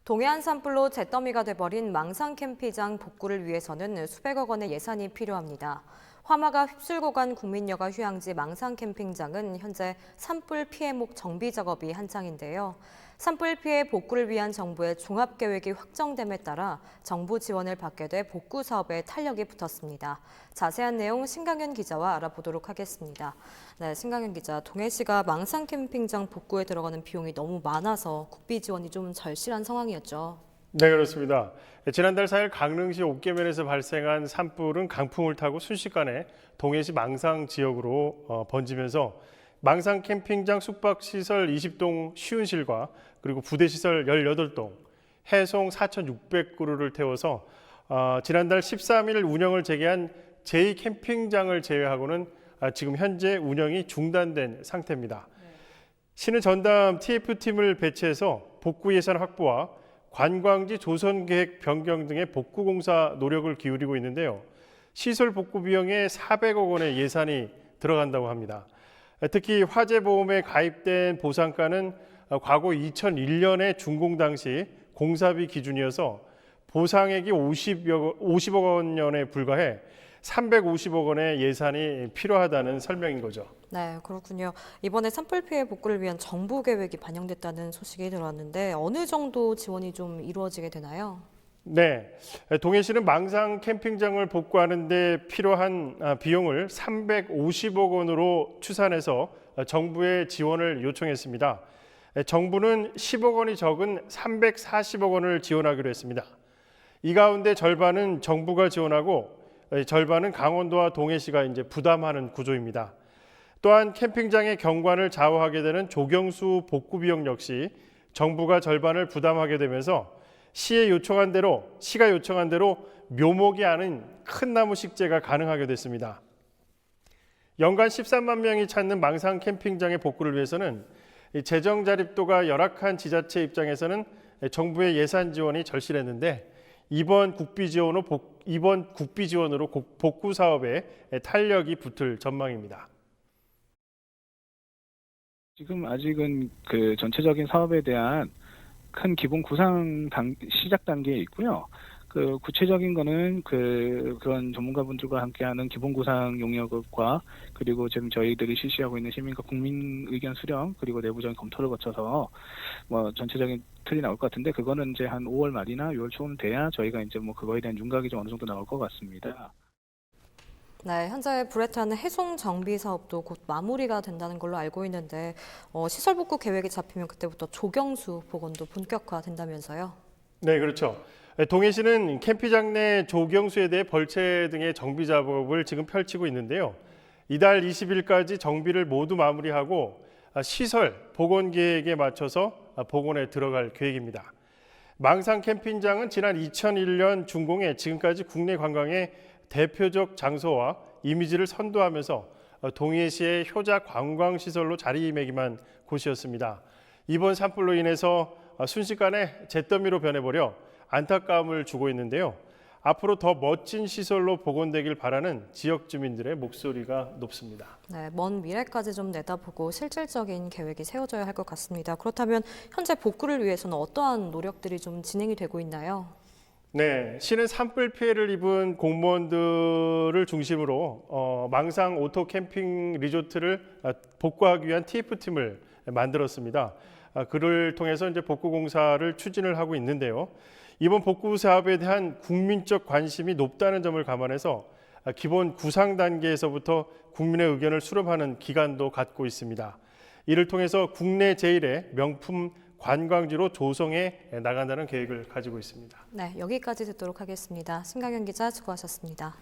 동해안 산불로 잿더미가 돼버린 망상 캠핑장 복구를 위해서는 수백억 원의 예산이 필요합니다. 화마가 휩쓸고 간 국민여가 휴양지 망상 캠핑장은 현재 산불 피해목 정비 작업이 한창인데요. 산불 피해 복구를 위한 정부의 종합계획이 확정됨에 따라 정부 지원을 받게 돼 복구 사업에 탄력이 붙었습니다. 자세한 내용 신강현 기자와 알아보도록 하겠습니다. 네, 신강현 기자, 동해시가 망상 캠핑장 복구에 들어가는 비용이 너무 많아서 국비 지원이 좀 절실한 상황이었죠. 네, 그렇습니다. 지난달 4일 강릉시 옥계면에서 발생한 산불은 강풍을 타고 순식간에 동해시 망상 지역으로 번지면서 망상 캠핑장 숙박시설 20동 쉬운실과 그리고 부대시설 18동, 해송 4,600그루를 태워서 지난달 13일 운영을 재개한 제2캠핑장을 제외하고는 지금 현재 운영이 중단된 상태입니다. 시는 전담 TF팀을 배치해서 복구 예산 확보와 관광지 조성 계획 변경 등의 복구 공사 노력을 기울이고 있는데요. 시설 복구 비용에 400억 원의 예산이 들어간다고 합니다. 특히 화재 보험에 가입된 보상가는 과거 2001년에 준공 당시 공사비 기준이어서 보상액이 50억 원에 불과해 350억 원의 예산이 필요하다는 설명인 거죠. 네, 그렇군요. 이번에 산불 피해 복구를 위한 정부 계획이 반영됐다는 소식이 들어왔는데 어느 정도 지원이 좀 이루어지게 되나요? 네, 동해시는 망상 캠핑장을 복구하는 데 필요한 비용을 350억 원으로 추산해서 정부에 지원을 요청했습니다. 정부는 10억 원이 적은 340억 원을 지원하기로 했습니다. 이 가운데 절반은 정부가 지원하고 절반은 강원도와 동해시가 이제 부담하는 구조입니다. 또한 캠핑장의 경관을 좌우하게 되는 조경수 복구 비용 역시 정부가 절반을 부담하게 되면서 시가 요청한 대로 묘목이 아닌 큰 나무 식재가 가능하게 됐습니다. 연간 13만 명이 찾는 망상 캠핑장의 복구를 위해서는 재정 자립도가 열악한 지자체 입장에서는 정부의 예산 지원이 절실했는데 이번 국비 지원으로 복구 사업에 탄력이 붙을 전망입니다. 지금 아직은 그 전체적인 사업에 대한 큰 기본 구상 시작 단계에 있고요. 그 구체적인 거는 그런 전문가분들과 함께하는 기본 구상 용역과 그리고 지금 저희들이 실시하고 있는 시민과 국민 의견 수렴 그리고 내부적인 검토를 거쳐서 뭐 전체적인 틀이 나올 것 같은데 그거는 이제 한 5월 말이나 6월 초는 돼야 저희가 이제 뭐 그거에 대한 윤곽이 좀 어느 정도 나올 것 같습니다. 네, 현재 불에 타는 해송 정비 사업도 곧 마무리가 된다는 걸로 알고 있는데 시설 복구 계획이 잡히면 그때부터 조경수 복원도 본격화된다면서요? 네, 그렇죠. 동해시는 캠핑장 내 조경수에 대해 벌채 등의 정비 작업을 지금 펼치고 있는데요. 이달 20일까지 정비를 모두 마무리하고 시설 복원 계획에 맞춰서 복원에 들어갈 계획입니다. 망상 캠핑장은 지난 2001년 준공해 지금까지 국내 관광의 대표적 장소와 이미지를 선도하면서 동해시의 효자 관광시설로 자리매김한 곳이었습니다. 이번 산불로 인해서 순식간에 잿더미로 변해버려 안타까움을 주고 있는데요. 앞으로 더 멋진 시설로 복원되길 바라는 지역 주민들의 목소리가 높습니다. 네, 먼 미래까지 좀 내다보고 실질적인 계획이 세워져야 할 것 같습니다. 그렇다면 현재 복구를 위해서는 어떠한 노력들이 좀 진행이 되고 있나요? 네, 시는 산불 피해를 입은 공무원들을 중심으로 망상 오토 캠핑 리조트를 복구하기 위한 TF팀을 만들었습니다. 그를 통해서 이제 복구 공사를 추진을 하고 있는데요. 이번 복구 사업에 대한 국민적 관심이 높다는 점을 감안해서 기본 구상 단계에서부터 국민의 의견을 수렴하는 기간도 갖고 있습니다. 이를 통해서 국내 제1의 명품 관광지로 조성해 나간다는 계획을 가지고 있습니다. 네, 여기까지 듣도록 하겠습니다. 신강현 기자 수고하셨습니다.